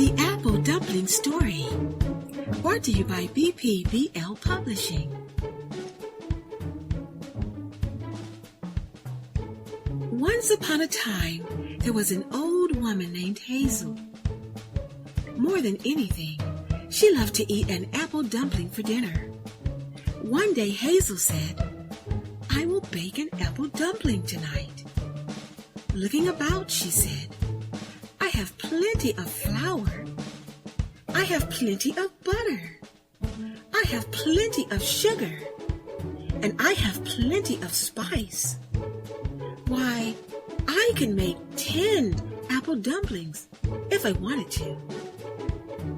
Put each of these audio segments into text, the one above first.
The Apple Dumpling Story, brought to you by BPBL Publishing. Once upon a time, there was an old woman named Hazel. More than anything, she loved to eat an apple dumpling for dinner. One day, Hazel said, "I will bake an apple dumpling tonight." Looking about, she said, "I have plenty of flour. I have plenty of butter. I have plenty of sugar. And I have plenty of spice. Why, I can make 10 apple dumplings if I wanted to."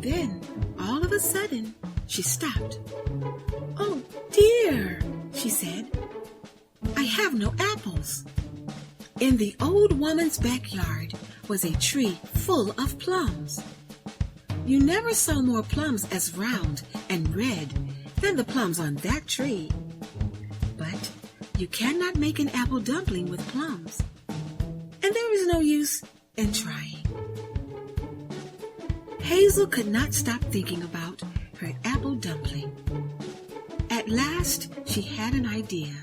Then, all of a sudden, she stopped. "Oh dear," she said, "I have no apples." In the old woman's backyard was a tree full of plums. You never saw more plums as round and red than the plums on that tree. But you cannot make an apple dumpling with plums, and there is no use in trying. Hazel could not stop thinking about her apple dumpling. At last, she had an idea.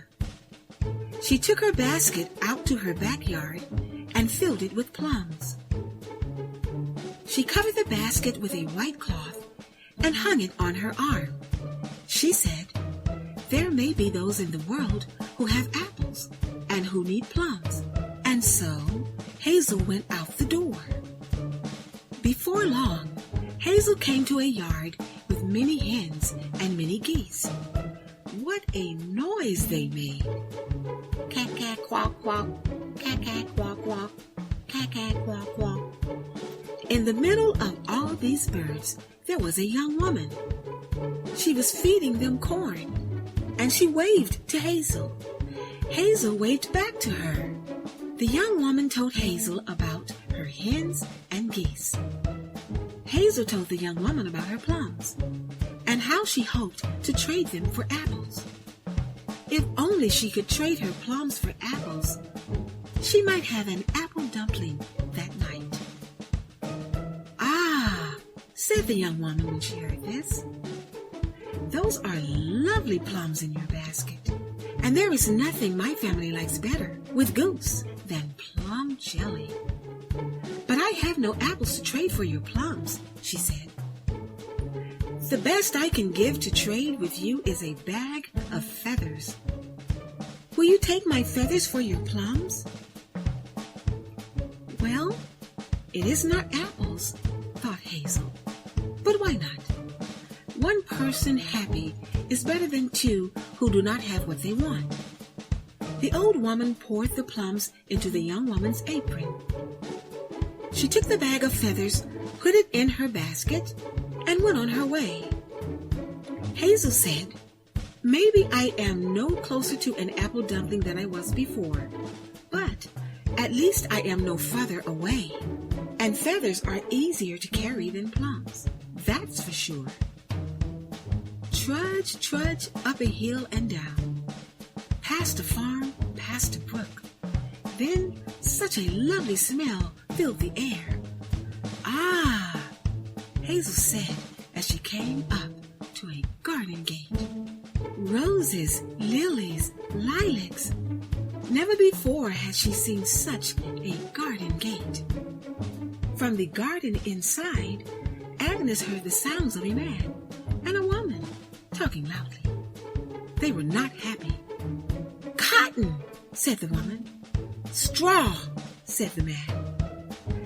She took her basket out to her backyard and filled it with plums. She covered the basket with a white cloth and hung it on her arm. She said, "There may be those in the world who have apples and who need plums." And so Hazel went out the door. Before long, Hazel came to a yard with many hens and many geese. What a noise they made! Cack, quack, quack, cack, quack, quack, cack, quack, quack. In the middle of all these birds, there was a young woman. She was feeding them corn, and she waved to Hazel. Hazel waved back to her. The young woman told Hazel about her hens and geese. Hazel told the young woman about her plums, and how she hoped to trade them for apples. If only she could trade her plums for apples, she might have an apple dumpling that night. "Ah," said the young woman when she heard this, "those are lovely plums in your basket, and there is nothing my family likes better with goose than plum jelly. But I have no apples to trade for your plums," she said. "The best I can give to trade with you is a bag of feathers. Will you take my feathers for your plums?" Well, it is not apples, thought Hazel. But why not? One person happy is better than two who do not have what they want. The old woman poured the plums into the young woman's apron. She took the bag of feathers, put it in her basket, and went on her way. Hazel said, "Maybe I am no closer to an apple dumpling than I was before, but at least I am no farther away, and feathers are easier to carry than plums, that's for sure." Trudge, trudge up a hill and down, past a farm, past a brook. Then such a lovely smell filled the air. "Ah," Hazel said as she came up to a garden gate. Roses, lilies, lilacs. Never before had she seen such a garden gate. From the garden inside, Agnes heard the sounds of a man and a woman talking loudly. They were not happy. "Cotton," said the woman. "Straw," said the man.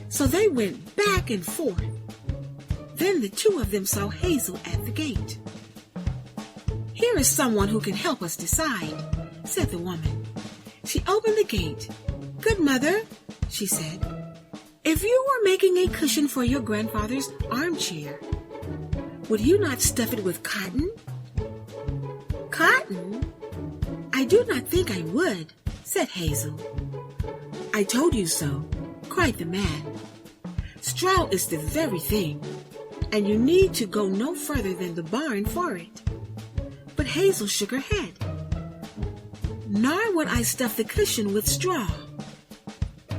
So they went back and forth. Then the two of them saw Hazel at the gate. "Here is someone who can help us decide," said the woman. She opened the gate. "Good mother," she said, "if you were making a cushion for your grandfather's armchair, would you not stuff it with cotton?" "Cotton? I do not think I would," said Hazel. "I told you so," cried the man. "Straw is the very thing, and you need to go no further than the barn for it." But Hazel shook her head. "Nor would I stuff the cushion with straw."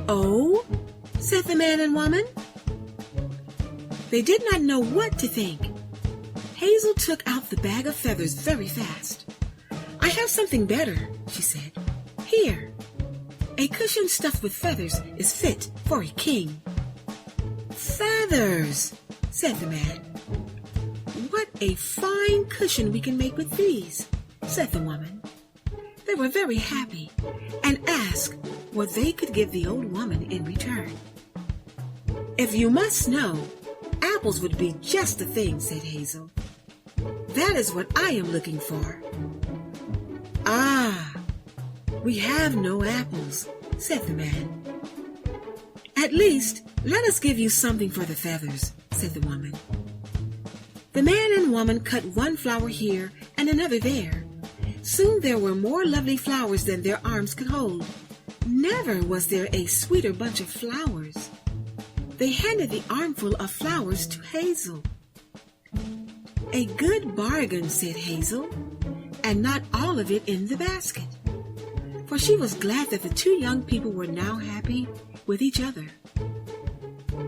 "Oh?" said the man and woman. They did not know what to think. Hazel took out the bag of feathers very fast. "I have something better," she said. "Here. A cushion stuffed with feathers is fit for a king." "Feathers," said the man. "What a fine cushion we can make with these," said the woman. They were very happy and asked what they could give the old woman in return. "If you must know, apples would be just the thing," said Hazel. "That is what I am looking for." "Ah, we have no apples," said the man. "At least, let us give you something for the feathers," said the woman. The man and woman cut one flower here and another there. Soon there were more lovely flowers than their arms could hold. Never was there a sweeter bunch of flowers. They handed the armful of flowers to Hazel. "A good bargain," said Hazel, and not all of it in the basket, for she was glad that the two young people were now happy with each other.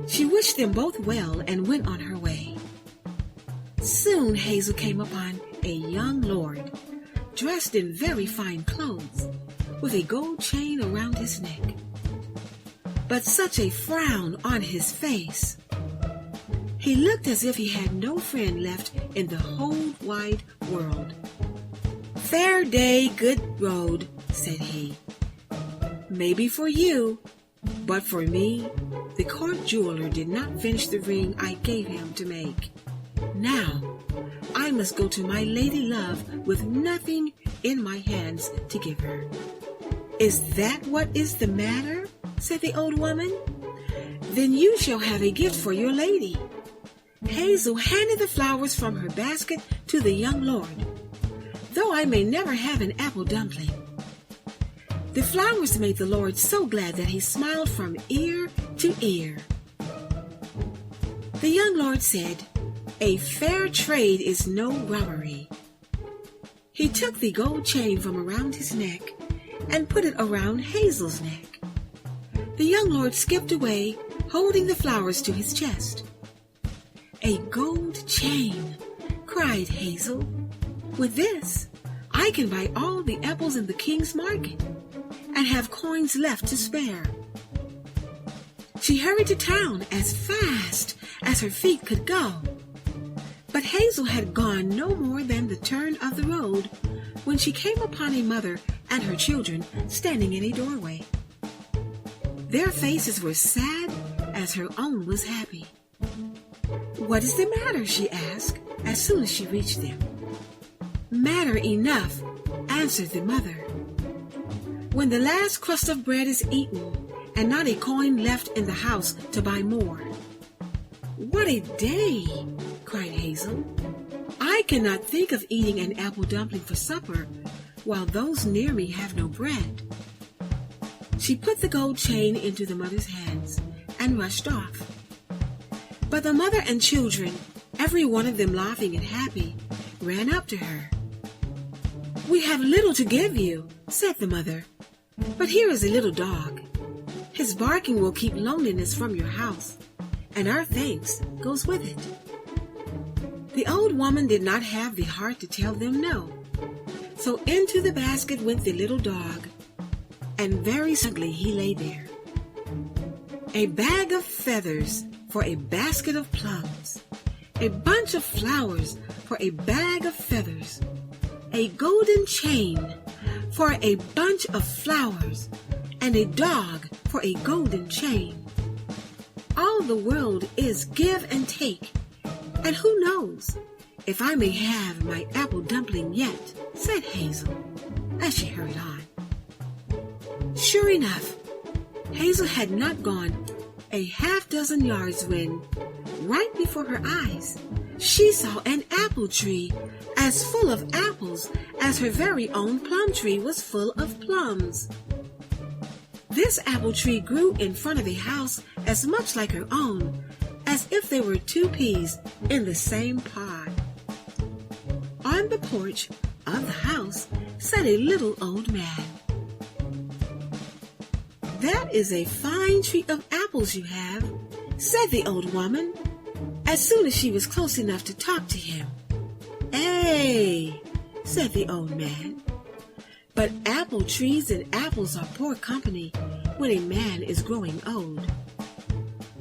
She wished them both well and went on her way. Soon Hazel came upon a young lord, dressed in very fine clothes, with a gold chain around his neck, but such a frown on his face. He looked as if he had no friend left in the whole wide world. "Fair day, good road," said he. "Maybe for you, but for me, the court jeweler did not finish the ring I gave him to make. Now, I must go to my lady love with nothing in my hands to give her." "Is that what is the matter?" said the old woman. "Then you shall have a gift for your lady." Hazel handed the flowers from her basket to the young lord. "Though I may never have an apple dumpling." The flowers made the lord so glad that he smiled from ear to ear. The young lord said, "A fair trade is no robbery." He took the gold chain from around his neck and put it around Hazel's neck. The young lord skipped away, holding the flowers to his chest. "A gold chain," cried Hazel. "With this, I can buy all the apples in the king's market and have coins left to spare." She hurried to town as fast as her feet could go. But Hazel had gone no more than the turn of the road when she came upon a mother and her children standing in a doorway. Their faces were sad as her own was happy. "What is the matter?" she asked as soon as she reached them. "Matter enough," answered the mother. "When the last crust of bread is eaten and not a coin left in the house to buy more." "What a day!" cried Hazel. "I cannot think of eating an apple dumpling for supper while those near me have no bread." She put the gold chain into the mother's hands and rushed off. But the mother and children, every one of them laughing and happy, ran up to her. "We have little to give you," said the mother, "but here is a little dog. His barking will keep loneliness from your house, and our thanks goes with it." The old woman did not have the heart to tell them no, so into the basket went the little dog, and very snugly he lay there. A bag of feathers for a basket of plums, a bunch of flowers for a bag of feathers, a golden chain for a bunch of flowers, and a dog for a golden chain. All the world is give and take, and who knows if I may have my apple dumpling yet, said Hazel as she hurried on. Sure enough, Hazel had not gone a half-dozen yards when, right before her eyes, she saw an apple tree as full of apples as her very own plum tree was full of plums. This apple tree grew in front of a house as much like her own as if they were two peas in the same pod. On the porch of the house sat a little old man. "That is a fine tree of apples you have," said the old woman. as soon as she was close enough to talk to him. "Hey," said the old man, "but apple trees and apples are poor company when a man is growing old.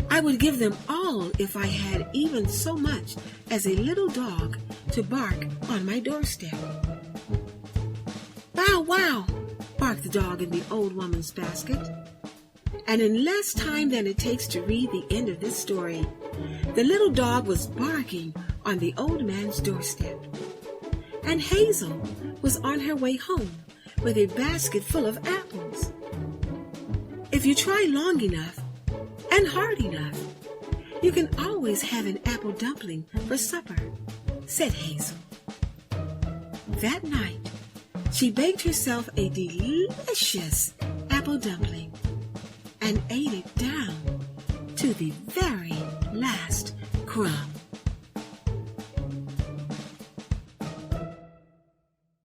I would give them all if I had even so much as a little dog to bark on my doorstep." "Bow wow," barked the dog in the old woman's basket. And in less time than it takes to read the end of this story, the little dog was barking on the old man's doorstep. And Hazel was on her way home with a basket full of apples. "If you try long enough and hard enough, you can always have an apple dumpling for supper," said Hazel. That night, she baked herself a delicious apple dumpling and ate it down to the very last crumb.